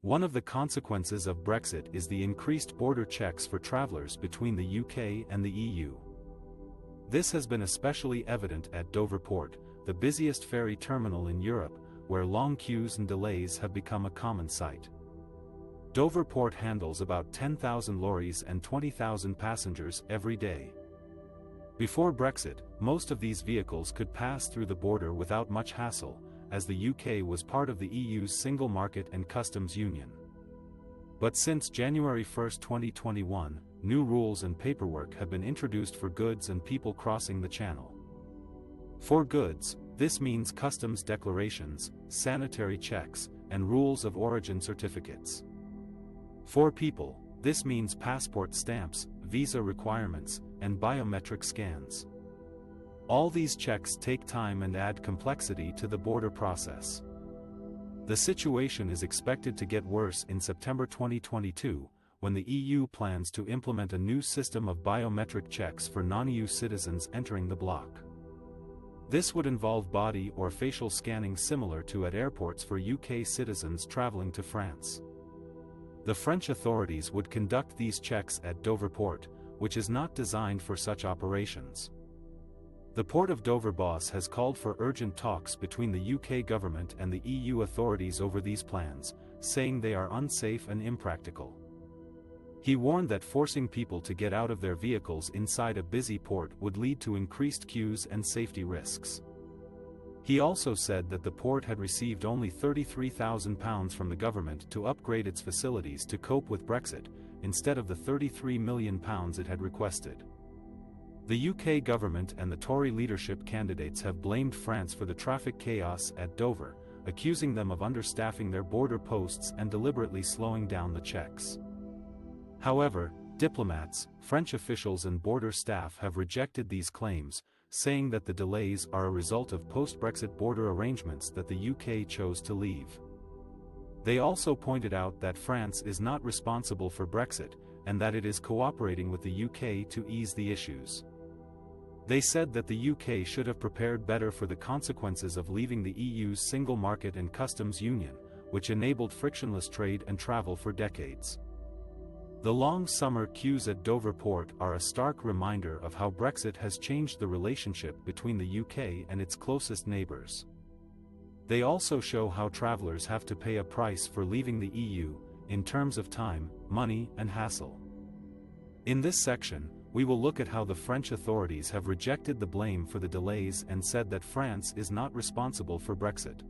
One of the consequences of Brexit is the increased border checks for travellers between the UK and the EU. This has been especially evident at Dover Port, the busiest ferry terminal in Europe, where long queues and delays have become a common sight. Dover Port handles about 10,000 lorries and 20,000 passengers every day. Before Brexit, most of these vehicles could pass through the border without much hassle, as the UK was part of the EU's Single Market and Customs Union. But since January 1, 2021, new rules and paperwork have been introduced for goods and people crossing the Channel. For goods, this means customs declarations, sanitary checks, and rules of origin certificates. For people, this means passport stamps, visa requirements, and biometric scans. All these checks take time and add complexity to the border process. The situation is expected to get worse in September 2022, when the EU plans to implement a new system of biometric checks for non-EU citizens entering the bloc. This would involve body or facial scanning similar to at airports for UK citizens travelling to France. The French authorities would conduct these checks at Dover Port, which is not designed for such operations. The Port of Dover boss has called for urgent talks between the UK government and the EU authorities over these plans, saying they are unsafe and impractical. He warned that forcing people to get out of their vehicles inside a busy port would lead to increased queues and safety risks. He also said that the port had received only £33,000 from the government to upgrade its facilities to cope with Brexit, instead of the £33 million it had requested. The UK government and the Tory leadership candidates have blamed France for the traffic chaos at Dover, accusing them of understaffing their border posts and deliberately slowing down the checks. However, diplomats, French officials and border staff have rejected these claims, saying that the delays are a result of post-Brexit border arrangements that the UK chose to leave. They also pointed out that France is not responsible for Brexit, and that it is cooperating with the UK to ease the issues. They said that the UK should have prepared better for the consequences of leaving the EU's Single Market and Customs Union, which enabled frictionless trade and travel for decades. The long summer queues at Dover Port are a stark reminder of how Brexit has changed the relationship between the UK and its closest neighbours. They also show how travellers have to pay a price for leaving the EU, in terms of time, money, and hassle. In this section, we will look at how the French authorities have rejected the blame for the delays and said that France is not responsible for Brexit.